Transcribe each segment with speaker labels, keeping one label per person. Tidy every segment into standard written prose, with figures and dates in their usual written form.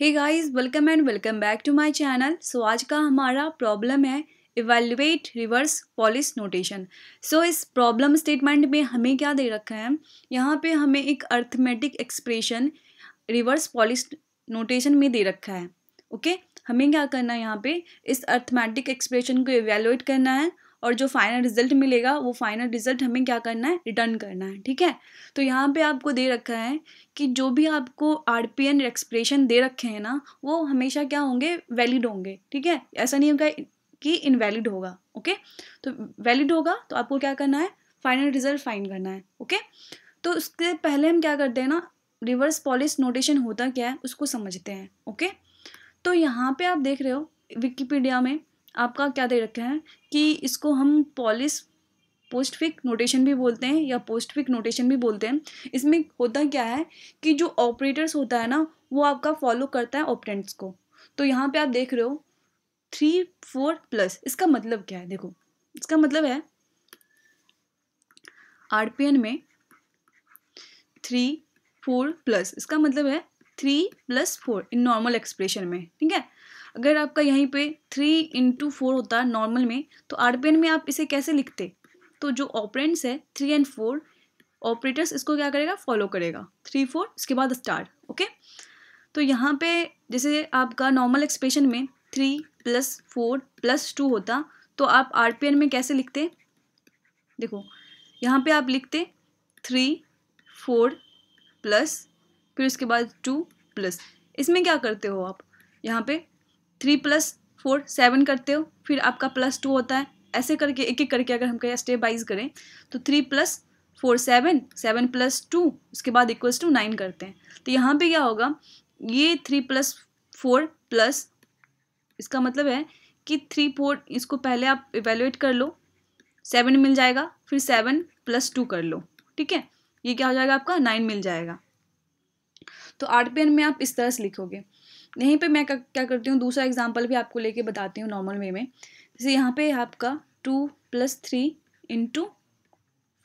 Speaker 1: Hey guys, welcome and welcome back to my channel. So आज का हमारा problem है evaluate reverse Polish notation. So इस problem statement में हमें क्या दे रखा है, यहाँ पे हमें एक arithmetic expression reverse Polish notation में दे रखा है। ओके, हमें क्या करना है, यहाँ पे इस अर्थमेटिक एक्सप्रेशन को इवैल्यूएट करना है और जो फाइनल रिजल्ट मिलेगा वो फाइनल रिजल्ट हमें क्या करना है, रिटर्न करना है। ठीक है, तो यहाँ पे आपको दे रखा है कि जो भी आपको आरपीएन एक्सप्रेशन दे रखे हैं ना, वो हमेशा क्या होंगे, वैलिड होंगे। ठीक है, ऐसा नहीं होगा कि इनवैलिड होगा। ओके, तो वैलिड होगा तो आपको क्या करना है, फाइनल रिजल्ट फाइंड करना है। ओके, तो उसके पहले हम क्या करते हैं ना, रिवर्स पॉलिश नोटेशन होता क्या है उसको समझते हैं। ओके, तो यहाँ पे आप देख रहे हो विकिपीडिया में आपका क्या दे रखा है कि इसको हम पॉलिश पोस्टफिक नोटेशन भी बोलते हैं या पोस्टफिक नोटेशन भी बोलते हैं। इसमें होता क्या है कि जो ऑपरेटर्स होता है ना, वो आपका फॉलो करता है ऑपरेंड्स को। तो यहाँ पे आप देख रहे हो 3, 4 प्लस, इसका मतलब क्या है, देखो इसका मतलब है आरपीएन में 3, 4 प्लस, इसका मतलब है 3 + 4 इन नॉर्मल एक्सप्रेशन में। ठीक है, अगर आपका यहीं पे 3 × 4 होता नॉर्मल में, तो आरपीएन में आप इसे कैसे लिखते, तो जो ऑपरेंड्स है 3 और 4 ऑपरेटर्स इसको क्या करेगा, फॉलो करेगा। 3, 4 इसके बाद स्टार। ओके, तो यहाँ पे जैसे आपका नॉर्मल एक्सप्रेशन में 3 + 4 + 2 होता, तो आप आरपीएन में कैसे लिखते, देखो यहाँ पे आप लिखते 3, 4 प्लस, फिर उसके बाद 2 प्लस। इसमें क्या करते हो आप, यहाँ पे 3 + 4 7 करते हो, फिर आपका +2 होता है। ऐसे करके एक एक करके अगर हम कहें स्टेप वाइज करें तो 3 + 4 7, 7 + 2 उसके बाद = 9 करते हैं। तो यहाँ पे क्या होगा, ये 3 + 4 प्लस, इसका मतलब है कि 3 4 इसको पहले आप इवेल्युएट कर लो, 7 मिल जाएगा, फिर 7 + 2 कर लो। ठीक है, ये क्या हो जाएगा, आपका 9 मिल जाएगा। तो आरपीएन में आप इस तरह से लिखोगे। यहीं पे मैं क्या करती हूँ, दूसरा एग्जांपल भी आपको लेके बताती हूँ नॉर्मल वे में। जैसे यहाँ पे आपका 2 + 3 ×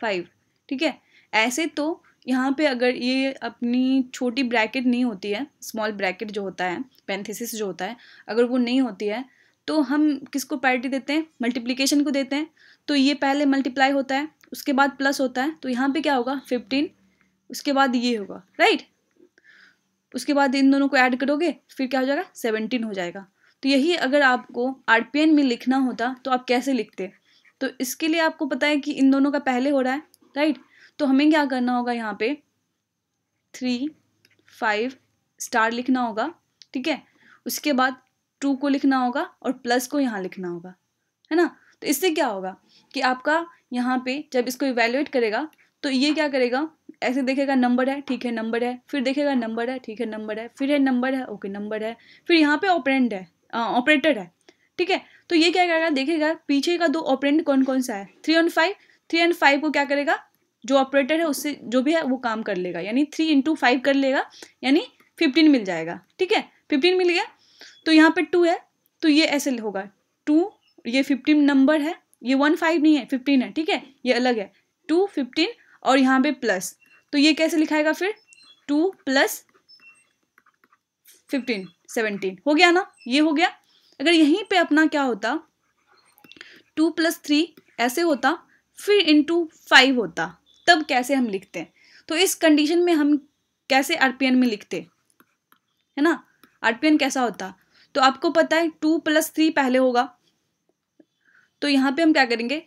Speaker 1: 5। ठीक है, ऐसे तो यहाँ पे अगर ये अपनी छोटी ब्रैकेट नहीं होती है, स्मॉल ब्रैकेट जो होता है, पैरेंथेसिस जो होता है, अगर वो नहीं होती है तो हम किसको प्रायोरिटी देते हैं, मल्टीप्लिकेशन को देते हैं। तो ये पहले मल्टीप्लाई होता है, उसके बाद प्लस होता है, तो यहाँ पे क्या होगा 15, उसके बाद ये होगा, राइट। उसके बाद इन दोनों को ऐड करोगे, फिर क्या हो जाएगा 17 हो जाएगा। तो यही अगर आपको आरपीएन में लिखना होता तो आप कैसे लिखते, तो इसके लिए आपको पता है कि इन दोनों का पहले हो रहा है, राइट। तो हमें क्या करना होगा, यहाँ पे 3 5 स्टार लिखना होगा। ठीक है, उसके बाद 2 को लिखना होगा और प्लस को यहाँ लिखना होगा, है ना। तो इससे क्या होगा कि आपका यहाँ पे जब इसको इवेल्युएट करेगा तो ये क्या करेगा, ऐसे देखेगा नंबर है, ठीक है नंबर है, फिर देखेगा नंबर है, ठीक है नंबर है, फिर है नंबर है, ओके नंबर है, फिर यहाँ पे ऑपरेंड है, ऑपरेटर है। ठीक है, तो ये क्या करेगा, देखेगा पीछे का 2 ऑपरेंड कौन कौन सा है, 3 और 5। 3 और 5 को क्या करेगा, जो ऑपरेटर है उससे जो भी है वो काम कर लेगा, यानी 3 × 5 कर लेगा, यानी 15 मिल जाएगा। ठीक है, 15 मिल गया। तो यहाँ पे 2 है, तो ये ऐसे होगा 2, ये 15 नंबर है, ये 1 5 नहीं है, 15 है। ठीक है, ये अलग है, 2 15 और यहाँ पे प्लस, तो ये कैसे लिखाएगा फिर 2 + 15 17 हो गया ना, ये हो गया। अगर यहीं पे अपना क्या होता 2 + 3 ऐसे होता, फिर × 5 होता, तब कैसे हम लिखते हैं। तो इस कंडीशन में हम कैसे आरपीएन में लिखते, है ना, आरपीएन कैसा होता, तो आपको पता है 2 + 3 पहले होगा, तो यहाँ पे हम क्या करेंगे,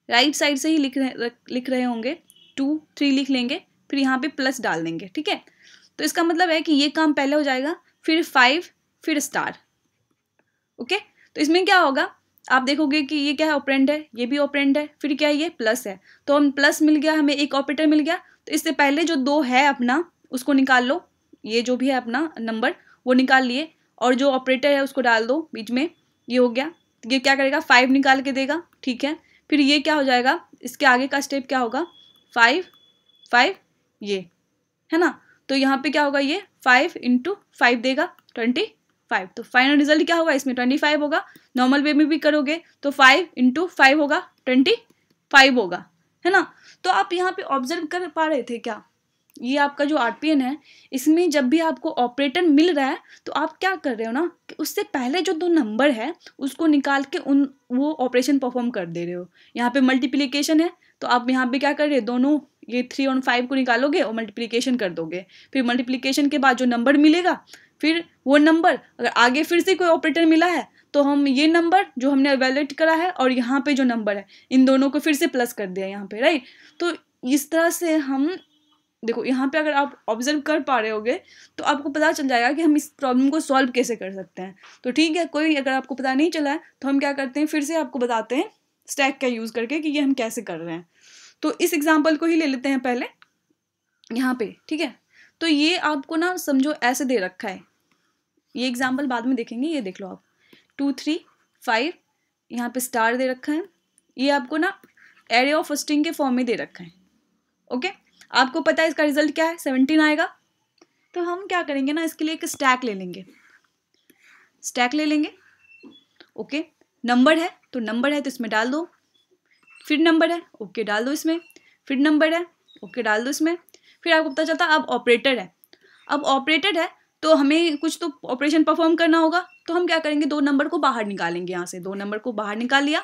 Speaker 1: राइट साइड से ही लिख रहे होंगे, 2 3 लिख लेंगे, फिर यहाँ पे प्लस डाल देंगे। ठीक है, तो इसका मतलब है कि ये काम पहले हो जाएगा, फिर 5, फिर स्टार। ओके, तो इसमें क्या होगा, आप देखोगे कि ये क्या है, ऑपरेंड है, ये भी ऑपरेंड है, फिर क्या है, ये प्लस है, तो हम प्लस मिल गया, हमें एक ऑपरेटर मिल गया। तो इससे पहले जो 2 है अपना उसको निकाल लो, ये जो भी है अपना नंबर वो निकाल लिए, और जो ऑपरेटर है उसको डाल दो बीच में, ये हो गया। ये क्या करेगा, 5 निकाल के देगा। ठीक है, फिर ये क्या हो जाएगा, इसके आगे का स्टेप क्या होगा, 5 5 ये, है ना। तो यहाँ पे क्या होगा, ये 5 × 5 देगा 25। तो फाइनल रिजल्ट क्या होगा, इसमें 25 होगा। नॉर्मल वे में भी करोगे तो 5 × 5 होगा 25 होगा, है ना। तो आप यहाँ पे ऑब्जर्व कर पा रहे थे क्या, ये आपका जो RPN है, इसमें जब भी आपको ऑपरेटर मिल रहा है तो आप क्या कर रहे हो ना कि उससे पहले जो 2 नंबर है उसको निकाल के वो ऑपरेशन परफॉर्म कर दे रहे हो। यहाँ पे मल्टीप्लिकेशन है तो आप यहाँ पे क्या कर रहे हो, दोनों ये 3 और 5 को निकालोगे और मल्टीप्लिकेशन कर दोगे। फिर मल्टीप्लिकेशन के बाद जो नंबर मिलेगा, फिर वो नंबर अगर आगे फिर से कोई ऑपरेटर मिला है तो हम ये नंबर जो हमने इवैल्यूएट करा है और यहाँ पे जो नंबर है इन दोनों को फिर से प्लस कर दिया यहाँ पे, राइट। तो इस तरह से हम देखो यहाँ पे अगर आप ऑब्जर्व कर पा रहे होगे तो आपको पता चल जाएगा कि हम इस प्रॉब्लम को सॉल्व कैसे कर सकते हैं। तो ठीक है, कोई अगर आपको पता नहीं चला है तो हम क्या करते हैं, फिर से आपको बताते हैं स्टैक का यूज़ करके कि ये हम कैसे कर रहे हैं। तो इस एग्जाम्पल को ही ले लेते हैं पहले यहाँ पे, ठीक है। तो ये आपको ना समझो ऐसे दे रखा है, ये एग्जाम्पल बाद में देखेंगे। ये देख लो आप 2 3 5 यहाँ पे स्टार दे रखा है, ये आपको ना एरे ऑफ स्ट्रिंग के फॉर्म में दे रखा है। ओके, आपको पता है इसका रिजल्ट क्या है, 17 आएगा। तो हम क्या करेंगे ना, इसके लिए एक स्टैक ले लेंगे, स्टैक ले लेंगे। ओके, नंबर है तो नंबर है तो इसमें डाल दो, फिर नंबर है ओके डाल दो इसमें, फिर नंबर है ओके डाल दो इसमें। फिर आपको पता चलता अब ऑपरेटर है, अब ऑपरेटर है तो हमें कुछ तो ऑपरेशन परफॉर्म करना होगा। तो हम क्या करेंगे, 2 नंबर को बाहर निकालेंगे। यहाँ से 2 नंबर को बाहर निकाल लिया,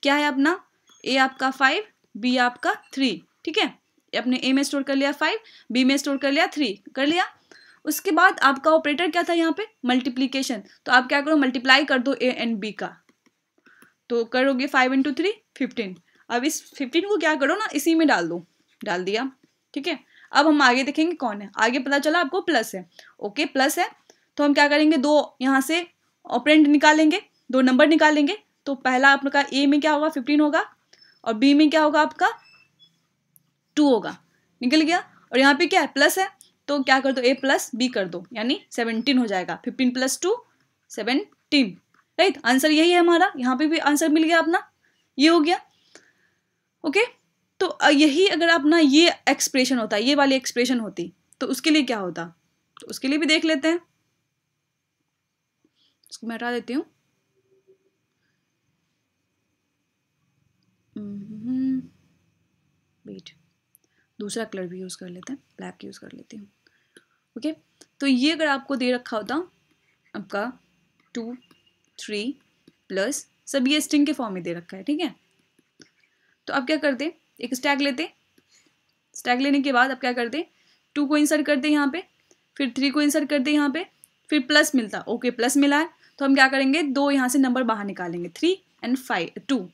Speaker 1: क्या है अपना ए आपका 5 बी आपका 3, ठीक है। अपने ए में स्टोर कर लिया 5, बी में स्टोर कर लिया 3, कर लिया। उसके बाद आपका ऑपरेटर क्या था यहाँ पे, मल्टीप्लीकेशन। तो आप क्या करो, मल्टीप्लाई कर दो ए एंड बी का, तो करोगे 5 × 3 15। अब इस 15 को क्या करो ना, इसी में डाल दो, डाल दिया, ठीक है। अब हम आगे देखेंगे कौन है, आगे पता चला आपको प्लस है। ओके, प्लस है तो हम क्या करेंगे, 2 यहाँ से ऑपरेंड निकालेंगे, 2 नंबर निकालेंगे। तो पहला आपका ए में क्या होगा 15 होगा और बी में क्या होगा आपका 2 होगा, निकल गया। और यहाँ पे क्या है प्लस है तो क्या कर दो, ए प्लस बी कर दो, यानी 17 हो जाएगा। 15 + 2 17, राइट। आंसर यही है हमारा, यहाँ पे भी आंसर मिल गया अपना, ये हो गया। ओके, तो यही अगर अपना ये एक्सप्रेशन होता, ये वाली एक्सप्रेशन होती तो उसके लिए क्या होता, तो उसके लिए भी देख लेते हैं। इसको मैं हटा देती हूँ। वेट, दूसरा कलर भी यूज़ कर लेते हैं, ब्लैक यूज़ कर लेती हूँ। ओके, तो ये अगर आपको दे रखा होता आपका 2 3 प्लस, सब ये स्ट्रिंग के फॉर्म में दे रखा है, ठीक है। तो अब क्या करते, एक स्टैक लेते, स्टैक लेने के बाद अब क्या करते, 2 को इंसर्ट करते यहाँ पे, फिर 3 को इंसर्ट करते यहाँ पे, फिर प्लस मिलता। ओके, प्लस मिला है तो हम क्या करेंगे, 2 यहाँ से नंबर बाहर निकालेंगे, 3 और 5 2।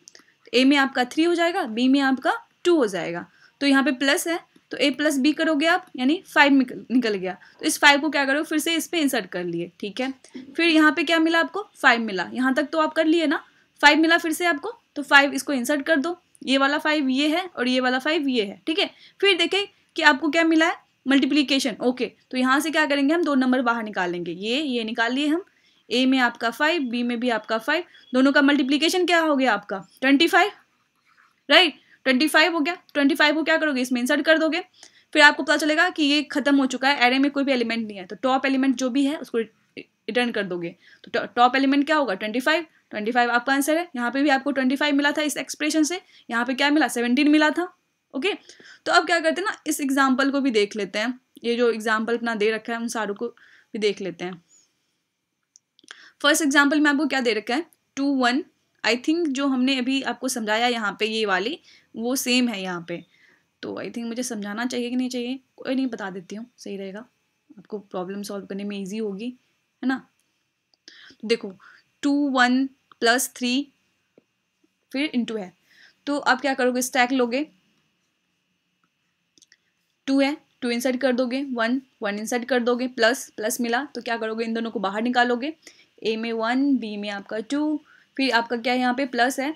Speaker 1: ए में आपका 3 हो जाएगा, बी में आपका 2 हो जाएगा। तो यहाँ पे प्लस है तो ए प्लस बी करोगे आप, यानी 5 निकल गया। तो इस 5 को क्या करो, फिर से इस पे इंसर्ट कर लिए, ठीक है। फिर यहाँ पे क्या मिला आपको, 5 मिला। यहाँ तक तो आप कर लिए ना, 5 मिला फिर से आपको, तो 5 इसको इंसर्ट कर दो, ये वाला 5 ये है और ये वाला 5 ये है, ठीक है। फिर देखें कि आपको क्या मिला है, मल्टीप्लीकेशन। ओके, तो यहाँ से क्या करेंगे, हम 2 नंबर बाहर निकालेंगे, ये निकाल लिए हम, ए में आपका 5 बी में भी आपका 5, दोनों का मल्टीप्लीकेशन क्या हो गया आपका 25, राइट। 25 हो गया, 25 को क्या करोगे, इसमें इंसर्ट कर दोगे। फिर आपको पता चलेगा कि ये खत्म हो चुका है, एरे में कोई भी एलिमेंट नहीं है, तो टॉप एलिमेंट जो भी है उसको रिटर्न कर दोगे। तो टॉप एलिमेंट क्या होगा 25 आपका आंसर है। यहाँ पे भी आपको 25 मिला था इस एक्सप्रेशन से, यहाँ पे क्या मिला 17 मिला था। ओके, तो अब क्या करते हैं ना, इस एग्जाम्पल को भी देख लेते हैं, ये जो एग्जाम्पल अपना दे रखा है उन सारों को भी देख लेते हैं। फर्स्ट एग्जाम्पल में आपको क्या दे रखा है 2 1, आई थिंक जो हमने अभी आपको समझाया यहाँ पे ये वाली वो सेम है यहाँ पे। तो आई थिंक मुझे समझाना चाहिए कि नहीं चाहिए, कोई नहीं, बता देती हूँ, सही रहेगा, आपको प्रॉब्लम सॉल्व करने में ईजी होगी, है ना। तो देखो 2 1 + 3 फिर इंटू है, तो आप क्या करोगे, स्टैक लोगे, 2 है 2 इंसर्ट कर दोगे, 1 1 इंसर्ट कर दोगे, प्लस मिला तो क्या करोगे, इन दोनों को बाहर निकालोगे, ए में 1 बी में आपका 2, फिर आपका क्या यहाँ पे प्लस है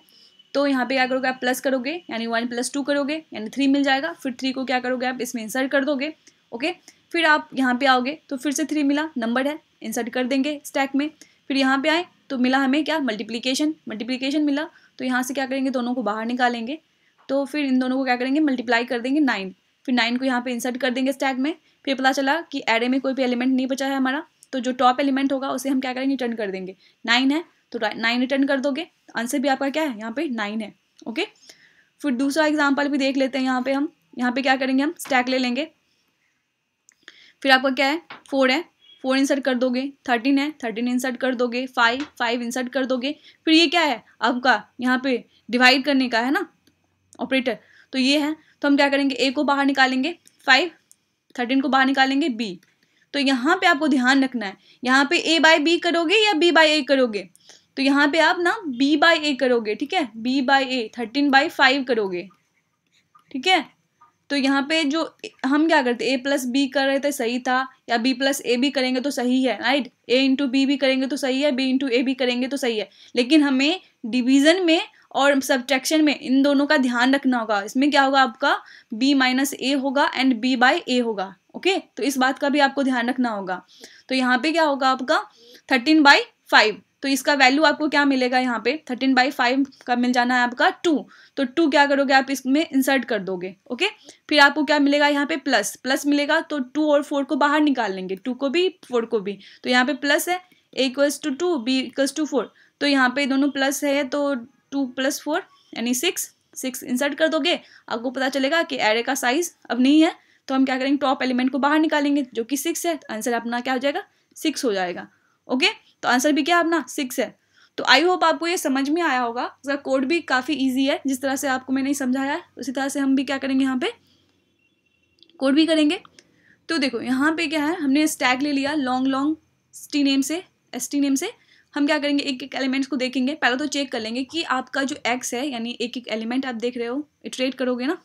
Speaker 1: तो यहाँ पे क्या करोगे आप प्लस करोगे, यानी 1 + 2 करोगे, यानी 3 मिल जाएगा। फिर 3 को क्या करोगे आप इसमें इंसर्ट कर दोगे। ओके, फिर आप यहाँ पे आओगे तो फिर से 3 मिला, नंबर है, इंसर्ट कर देंगे स्टैक में। फिर यहाँ पे आए तो मिला हमें क्या, मल्टीप्लीकेशन मिला, तो यहाँ से क्या करेंगे, दोनों को बाहर निकालेंगे, तो फिर इन दोनों को क्या करेंगे, मल्टीप्लाई कर देंगे 9, फिर 9 को यहाँ पे इंसर्ट कर देंगे स्टैक में। फिर पता चला कि एरे में कोई भी एलिमेंट नहीं बचा है हमारा, तो जो टॉप एलिमेंट होगा उसे हम क्या करेंगे, रिटर्न कर देंगे। 9 है तो 9 रिटर्न कर दोगे, आंसर भी आपका क्या है यहाँ पे 9 है। ओके, फिर दूसरा एग्जाम्पल भी देख लेते हैं। यहाँ पे क्या करेंगे, हम स्टैक ले लेंगे, फिर आपका क्या है 4 है, 4 इंसर्ट कर दोगे, 13 है, 13 इंसर्ट कर दोगे, 5 इंसर्ट कर दोगे। फिर ये क्या है आपका यहाँ पे डिवाइड करने का है ना ऑपरेटर, तो ये है। तो हम क्या करेंगे, ए को बाहर निकालेंगे 5, 13 को बाहर निकालेंगे बी। तो यहाँ पे आपको ध्यान रखना है, यहाँ पे ए बाय बी करोगे या बी बाय ए करोगे, तो यहाँ पे आप ना बी बाय ए करोगे, ठीक है, बी बाय ए 13/5 करोगे, ठीक है। तो यहाँ पे जो हम क्या करते ए प्लस बी कर रहे थे सही था, या बी प्लस ए भी करेंगे तो सही है, राइट, ए इंटू बी भी करेंगे तो सही है, बी इंटू ए भी करेंगे तो सही है। लेकिन हमें डिवीजन में और सब्ट्रैक्शन में इन दोनों का ध्यान रखना होगा। इसमें क्या होगा आपका b माइनस ए होगा एंड b बाय ए होगा, ओके। तो इस बात का भी आपको ध्यान रखना होगा। तो यहाँ पे क्या होगा आपका 13/5, तो इसका वैल्यू आपको क्या मिलेगा, यहाँ पे 13/5 का मिल जाना है आपका 2। तो 2 क्या करोगे आप इसमें इंसर्ट कर दोगे, ओके। फिर आपको क्या मिलेगा यहाँ पे प्लस मिलेगा, तो 2 और 4 को बाहर निकाल लेंगे, 2 को भी 4 को भी। तो यहाँ पे प्लस है, a equals to 2, b equals to 4, तो यहाँ पे दोनों प्लस है, तो 2 + 4 यानी 6 इंसर्ट कर दोगे। आपको पता चलेगा कि एरे का साइज अब नहीं है, तो हम क्या करेंगे टॉप एलिमेंट को बाहर निकालेंगे जो कि 6 है। आंसर अपना क्या हो जाएगा 6 हो जाएगा, ओके। तो आंसर भी क्या अपना 6 है। तो आई होप आपको ये समझ में आया होगा। इसका कोड भी काफ़ी इजी है, जिस तरह से आपको मैंने समझाया है उसी तरह से हम भी क्या करेंगे यहाँ पे कोड भी करेंगे। तो देखो यहाँ पे क्या है, हमने स्टैक ले लिया लॉन्ग टी नेम से, st नेम से। हम क्या करेंगे एक एक एलिमेंट्स को देखेंगे। पहले तो चेक कर लेंगे कि आपका जो x है, यानी एक एक एलिमेंट आप देख रहे हो, इटरेट करोगे ना,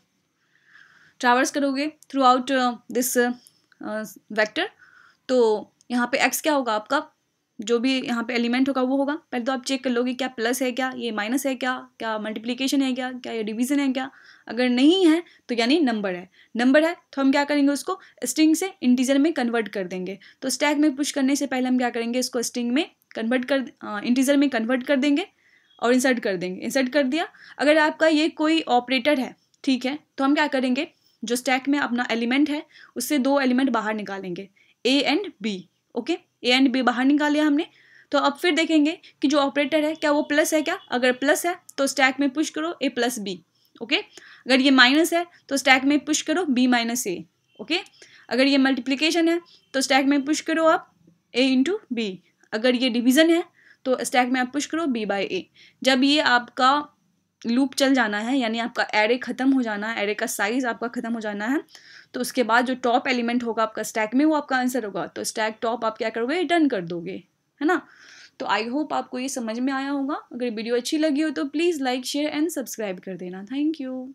Speaker 1: ट्रैवर्स करोगे थ्रू आउट दिस वेक्टर। तो यहाँ पे x क्या होगा आपका, जो भी यहाँ पे एलिमेंट होगा वो होगा। पहले तो आप चेक कर लोगे क्या प्लस है, क्या ये माइनस है, क्या मल्टीप्लिकेशन है, क्या ये डिवीजन है क्या। अगर नहीं है तो यानी नंबर है तो हम क्या करेंगे उसको स्ट्रिंग से इंटीजर में कन्वर्ट कर देंगे। तो स्टैक में पुश करने से पहले हम क्या करेंगे, इसको स्ट्रिंग में कन्वर्ट कर इंटीजर में कन्वर्ट कर देंगे और इंसर्ट कर देंगे। इंसर्ट कर दिया। अगर आपका ये कोई ऑपरेटर है, ठीक है, तो हम क्या करेंगे, जो स्टैक में अपना एलिमेंट है उससे 2 एलिमेंट बाहर निकालेंगे, A and B, okay. A and B बाहर निकाल लिया हमने। तो अब फिर देखेंगे कि जो ऑपरेटर है क्या वो प्लस है क्या। अगर प्लस है तो स्टैक में पुश करो ए प्लस बी, ओके। अगर ये माइनस है तो स्टैक में पुश करो बी माइनस ए, ओके। अगर ये मल्टीप्लिकेशन है तो स्टैक में पुश करो आप ए इंटू बी। अगर ये डिवीजन है तो स्टैक में आप पुश करो बी बाय ए। जब ये आपका लूप चल जाना है, यानी आपका एरे खत्म हो जाना है, एरे का साइज आपका खत्म हो जाना है, तो उसके बाद जो टॉप एलिमेंट होगा आपका स्टैक में वो आपका आंसर होगा। तो स्टैक टॉप आप क्या करोगे, रिटर्न कर दोगे, है ना। तो आई होप आपको ये समझ में आया होगा। अगर वीडियो अच्छी लगी हो तो please like share and subscribe कर देना। Thank you.